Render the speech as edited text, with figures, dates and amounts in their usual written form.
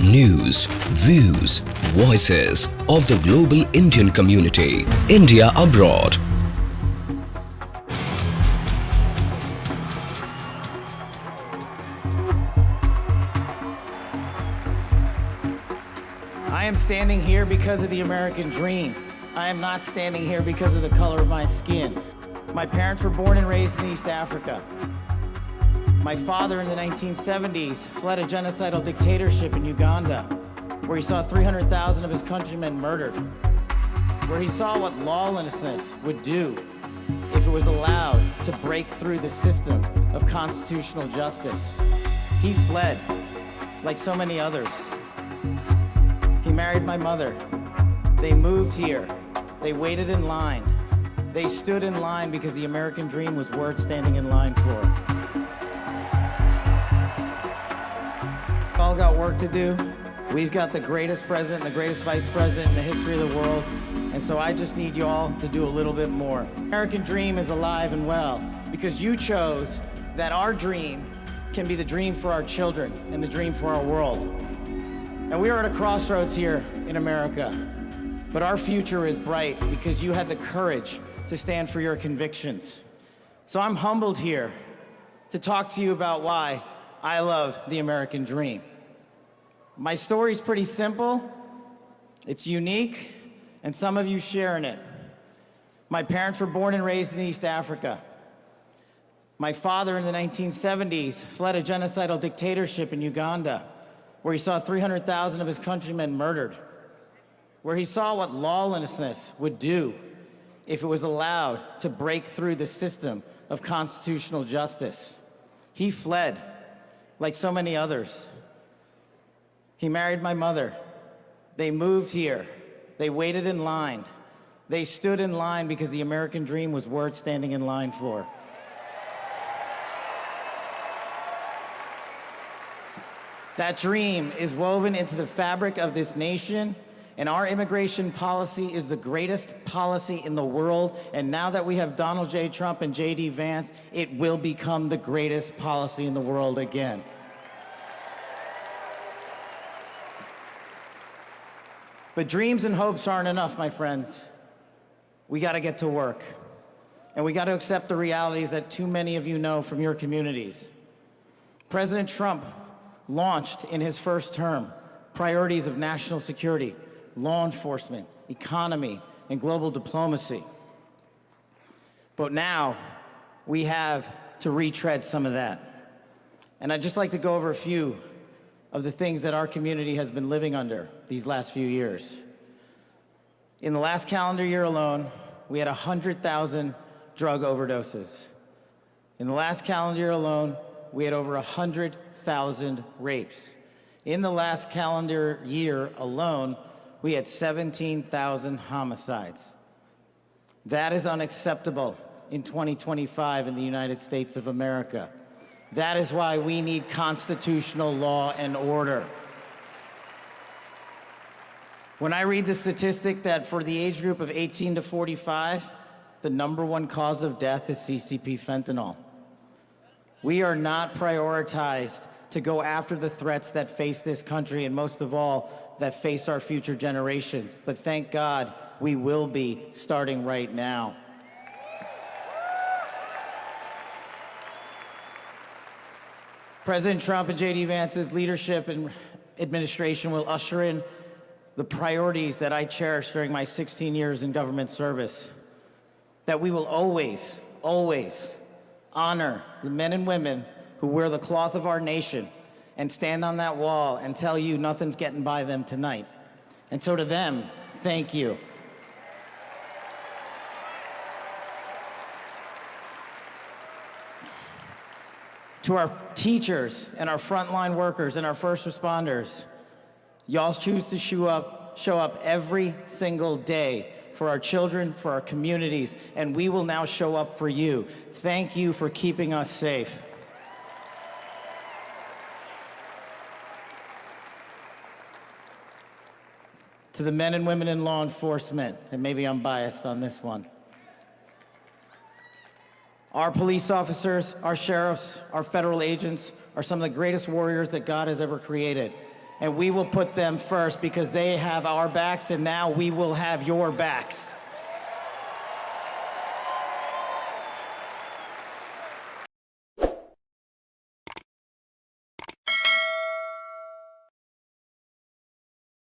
News, views, voices of the global Indian community. India abroad. I am standing here because of the American dream. I am not standing here because of the color of my skin. My parents were born and raised in East Africa. My father in the 1970s fled a genocidal dictatorship in Uganda, where he saw 300,000 of his countrymen murdered, where he saw what lawlessness would do if it was allowed to break through the system of constitutional justice. He fled, like so many others. He married my mother. They moved here. They waited in line. They stood in line because the American dream was worth standing in line for. All got work to do. We've got the greatest president and the greatest vice president in the history of the world. And so I just need you all to do a little bit more. The American dream is alive and well because you chose that our dream can be the dream for our children and the dream for our world. And we are at a crossroads here in America, but our future is bright because you had the courage to stand for your convictions. So I'm humbled here to talk to you about why I love the American dream. My story's pretty simple, it's unique, and some of you share in it. My parents were born and raised in East Africa. My father in the 1970s fled a genocidal dictatorship in Uganda, where he saw 300,000 of his countrymen murdered, where he saw what lawlessness would do if it was allowed to break through the system of constitutional justice. He fled, like so many others. He married my mother. They moved here. They waited in line. They stood in line because the American dream was worth standing in line for. That dream is woven into the fabric of this nation, and our immigration policy is the greatest policy in the world. And now that we have Donald J. Trump and J.D. Vance, it will become the greatest policy in the world again. But dreams and hopes aren't enough, my friends. We got to get to work. And we got to accept the realities that too many of you know from your communities. President Trump launched in his first term priorities of national security, law enforcement, economy, and global diplomacy. But now we have to retread some of that. And I'd just like to go over a few of the things that our community has been living under these last few years. In the last calendar year alone, we had 100,000 drug overdoses. In the last calendar year alone, we had over 100,000 rapes. In the last calendar year alone, we had 17,000 homicides. That is unacceptable in 2025 in the United States of America. That is why we need constitutional law and order. When I read the statistic that for the age group of 18 to 45, the #1 cause of death is CCP fentanyl. We are not prioritized to go after the threats that face this country, and most of all, that face our future generations. But thank God, we will be starting right now. President Trump and J.D. Vance's leadership and administration will usher in the priorities that I cherished during my 16 years in government service. That we will always, always honor the men and women who wear the cloth of our nation and stand on that wall and tell you nothing's getting by them tonight. And so to them, thank you. To our teachers and our frontline workers and our first responders, y'all choose to show up every single day for our children, for our communities, and we will now show up for you. Thank you for keeping us safe. To the men and women in law enforcement, and maybe I'm biased on this one, our police officers, our sheriffs, our federal agents are some of the greatest warriors that God has ever created. and we will put them first because they have our backs, and now we will have your backs.